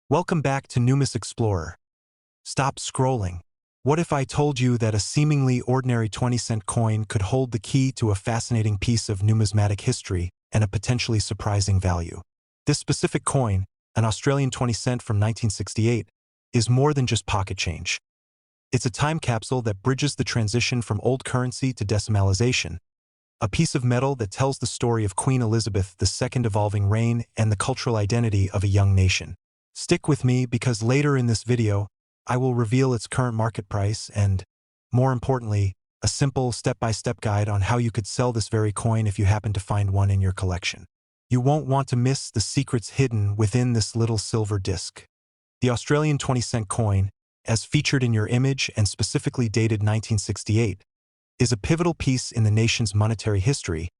Welcome back to Numis Explorer. Stop scrolling. What if I told you that a seemingly ordinary 20-cent coin could hold the key to a fascinating piece of numismatic history and a potentially surprising value? This specific coin, an Australian 20 cent from 1968, is more than just pocket change. It's a time capsule that bridges the transition from old currency to decimalization, a piece of metal that tells the story of Queen Elizabeth II's evolving reign and the cultural identity of a young nation. Stick with me because later in this video, I will reveal its current market price and, more importantly, a simple step-by-step guide on how you could sell this very coin if you happen to find one in your collection. You won't want to miss the secrets hidden within this little silver disc. The Australian 20-cent coin, as featured in your image and specifically dated 1968, is a pivotal piece in the nation's monetary history,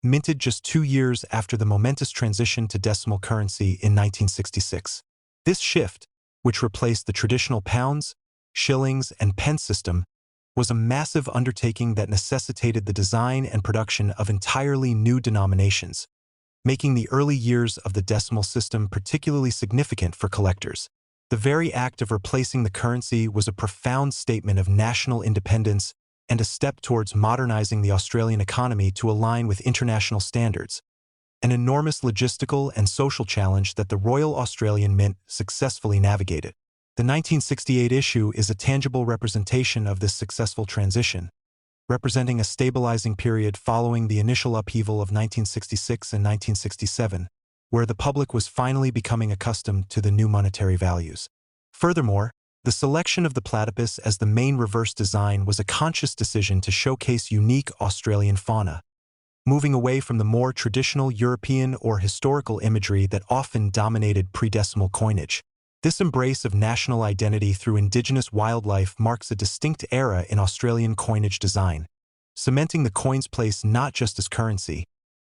minted just 2 years after the momentous transition to decimal currency in 1966. This shift, which replaced the traditional pounds, shillings, and pence system, was a massive undertaking that necessitated the design and production of entirely new denominations, making the early years of the decimal system particularly significant for collectors. The very act of replacing the currency was a profound statement of national independence and a step towards modernizing the Australian economy to align with international standards, an enormous logistical and social challenge that the Royal Australian Mint successfully navigated. The 1968 issue is a tangible representation of this successful transition, representing a stabilizing period following the initial upheaval of 1966 and 1967, where the public was finally becoming accustomed to the new monetary values. Furthermore, the selection of the Platypus as the main reverse design was a conscious decision to showcase unique Australian fauna, moving away from the more traditional European or historical imagery that often dominated pre-decimal coinage. This embrace of national identity through indigenous wildlife marks a distinct era in Australian coinage design, cementing the coin's place not just as currency,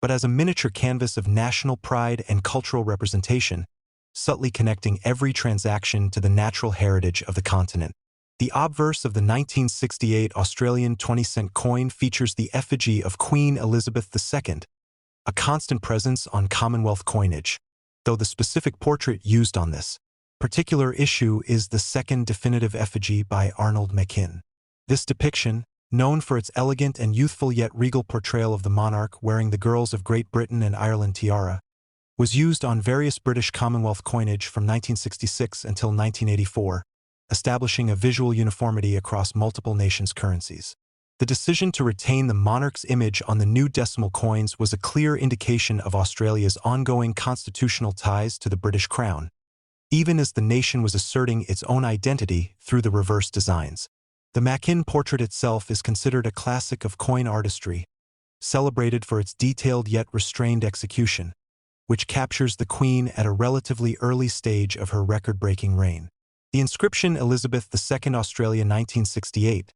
but as a miniature canvas of national pride and cultural representation, subtly connecting every transaction to the natural heritage of the continent. The obverse of the 1968 Australian 20-cent coin features the effigy of Queen Elizabeth II, a constant presence on Commonwealth coinage, though the specific portrait used on this particular issue is the second definitive effigy by Arnold Machin. This depiction, known for its elegant and youthful yet regal portrayal of the monarch wearing the Girls of Great Britain and Ireland tiara, was used on various British Commonwealth coinage from 1966 until 1984, establishing a visual uniformity across multiple nations' currencies. The decision to retain the monarch's image on the new decimal coins was a clear indication of Australia's ongoing constitutional ties to the British Crown, even as the nation was asserting its own identity through the reverse designs. The Machin portrait itself is considered a classic of coin artistry, celebrated for its detailed yet restrained execution, which captures the Queen at a relatively early stage of her record-breaking reign. The inscription Elizabeth II Australia 1968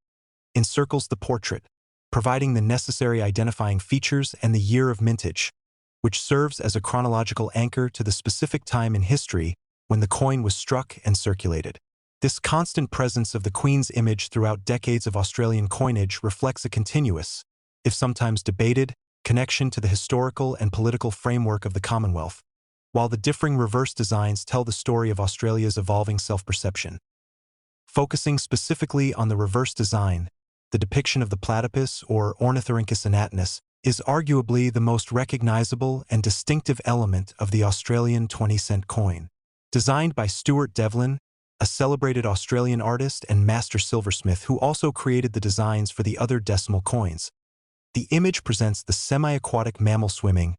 encircles the portrait, providing the necessary identifying features and the year of mintage, which serves as a chronological anchor to the specific time in history when the coin was struck and circulated. This constant presence of the Queen's image throughout decades of Australian coinage reflects a continuous, if sometimes debated, connection to the historical and political framework of the Commonwealth, while the differing reverse designs tell the story of Australia's evolving self-perception. Focusing specifically on the reverse design, the depiction of the platypus, or Ornithorhynchus anatinus, is arguably the most recognizable and distinctive element of the Australian 20-cent coin. Designed by Stuart Devlin, a celebrated Australian artist and master silversmith who also created the designs for the other decimal coins, the image presents the semi-aquatic mammal swimming,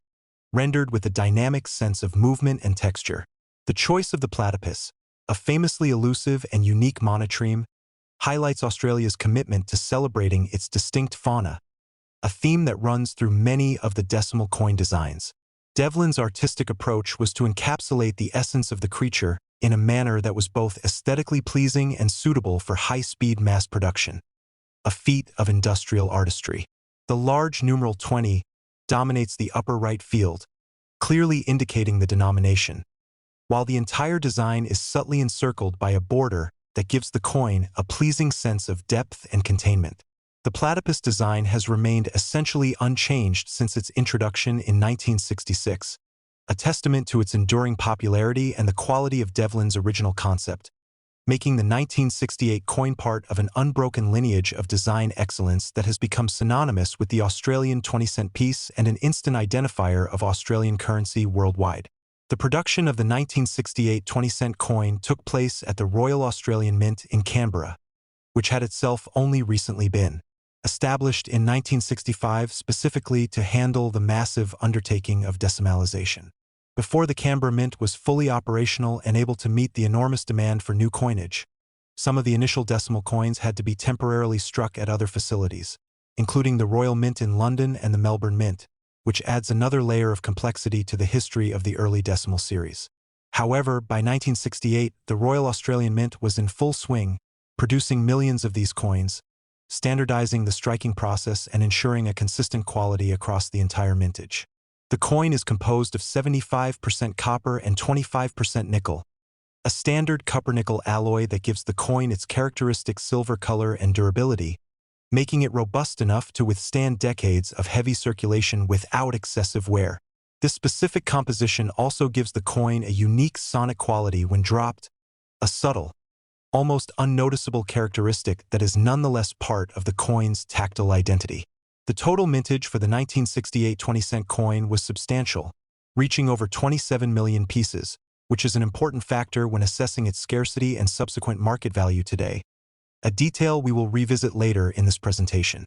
rendered with a dynamic sense of movement and texture. The choice of the platypus, a famously elusive and unique monotreme, highlights Australia's commitment to celebrating its distinct fauna, a theme that runs through many of the decimal coin designs. Devlin's artistic approach was to encapsulate the essence of the creature in a manner that was both aesthetically pleasing and suitable for high-speed mass production, a feat of industrial artistry. The large numeral 20 dominates the upper right field, clearly indicating the denomination, while the entire design is subtly encircled by a border that gives the coin a pleasing sense of depth and containment. The platypus design has remained essentially unchanged since its introduction in 1966, a testament to its enduring popularity and the quality of Devlin's original concept, making the 1968 coin part of an unbroken lineage of design excellence that has become synonymous with the Australian 20-cent piece and an instant identifier of Australian currency worldwide. The production of the 1968 20-cent coin took place at the Royal Australian Mint in Canberra, which had itself only recently been established in 1965 specifically to handle the massive undertaking of decimalization. Before the Canberra Mint was fully operational and able to meet the enormous demand for new coinage, some of the initial decimal coins had to be temporarily struck at other facilities, including the Royal Mint in London and the Melbourne Mint, which adds another layer of complexity to the history of the early decimal series. However, by 1968, the Royal Australian Mint was in full swing, producing millions of these coins, standardizing the striking process and ensuring a consistent quality across the entire mintage. The coin is composed of 75% copper and 25% nickel, a standard copper-nickel alloy that gives the coin its characteristic silver color and durability, making it robust enough to withstand decades of heavy circulation without excessive wear. This specific composition also gives the coin a unique sonic quality when dropped, a subtle, almost unnoticeable characteristic that is nonetheless part of the coin's tactile identity. The total mintage for the 1968 20-cent coin was substantial, reaching over 27 million pieces, which is an important factor when assessing its scarcity and subsequent market value today, a detail we will revisit later in this presentation.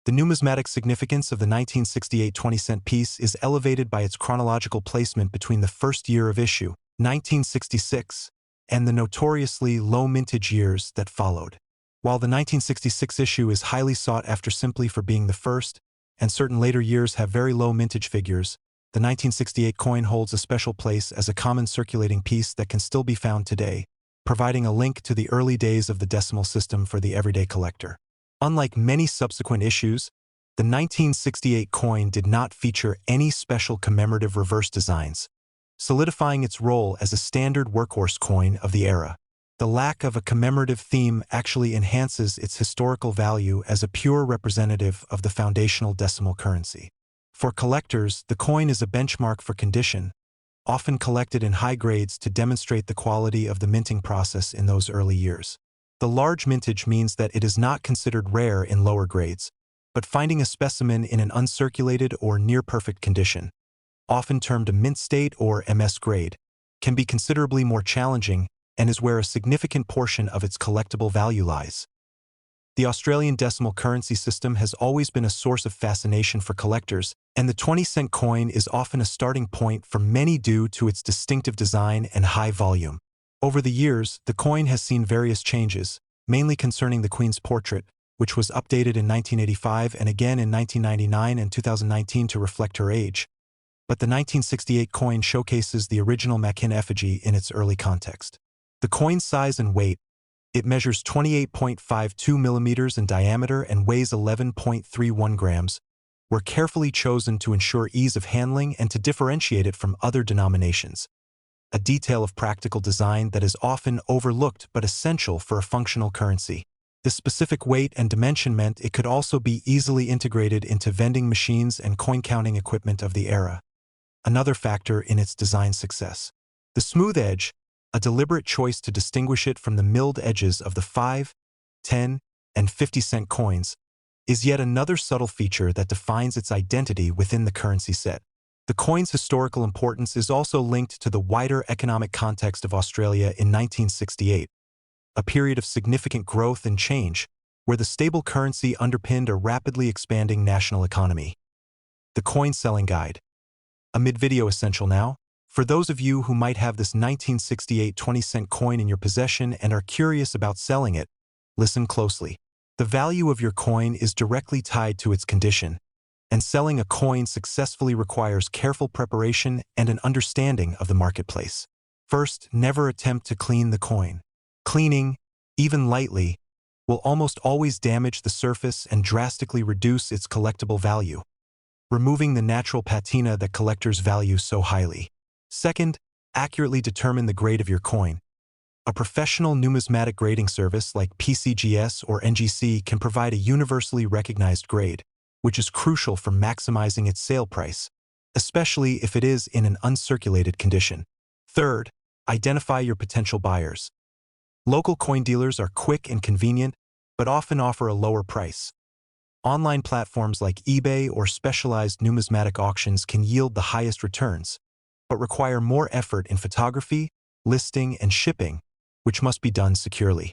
The numismatic significance of the 1968 20-cent piece is elevated by its chronological placement between the first year of issue, 1966, and the notoriously low mintage years that followed. While the 1966 issue is highly sought after simply for being the first, and certain later years have very low mintage figures, the 1968 coin holds a special place as a common circulating piece that can still be found today, providing a link to the early days of the decimal system for the everyday collector. Unlike many subsequent issues, the 1968 coin did not feature any special commemorative reverse designs, solidifying its role as a standard workhorse coin of the era. The lack of a commemorative theme actually enhances its historical value as a pure representative of the foundational decimal currency. For collectors, the coin is a benchmark for condition, often collected in high grades to demonstrate the quality of the minting process in those early years. The large mintage means that it is not considered rare in lower grades, but finding a specimen in an uncirculated or near-perfect condition, often termed a mint state or MS grade, can be considerably more challenging and is where a significant portion of its collectible value lies. The Australian decimal currency system has always been a source of fascination for collectors, and the 20-cent coin is often a starting point for many due to its distinctive design and high volume. Over the years, the coin has seen various changes, mainly concerning the Queen's portrait, which was updated in 1985 and again in 1999 and 2019 to reflect her age. But the 1968 coin showcases the original Mackin effigy in its early context. The coin's size and weight, it measures 28.52 millimeters in diameter and weighs 11.31 grams, were carefully chosen to ensure ease of handling and to differentiate it from other denominations, a detail of practical design that is often overlooked but essential for a functional currency. This specific weight and dimension meant it could also be easily integrated into vending machines and coin-counting equipment of the era, another factor in its design success. The smooth edge, a deliberate choice to distinguish it from the milled edges of the 5, 10, and 50-cent coins, is yet another subtle feature that defines its identity within the currency set. The coin's historical importance is also linked to the wider economic context of Australia in 1968, a period of significant growth and change, where the stable currency underpinned a rapidly expanding national economy. The Coin Selling Guide. A mid-video essential now. For those of you who might have this 1968 20-cent coin in your possession and are curious about selling it, listen closely. The value of your coin is directly tied to its condition, and selling a coin successfully requires careful preparation and an understanding of the marketplace. First, never attempt to clean the coin. Cleaning, even lightly, will almost always damage the surface and drastically reduce its collectible value, removing the natural patina that collectors value so highly. Second, accurately determine the grade of your coin. A professional numismatic grading service like PCGS or NGC can provide a universally recognized grade, which is crucial for maximizing its sale price. especially if it is in an uncirculated condition. Third, identify your potential buyers. Local coin dealers are quick and convenient, but often offer a lower price. Online platforms like eBay or specialized numismatic auctions can yield the highest returns, but require more effort in photography, listing, and shipping, which must be done securely.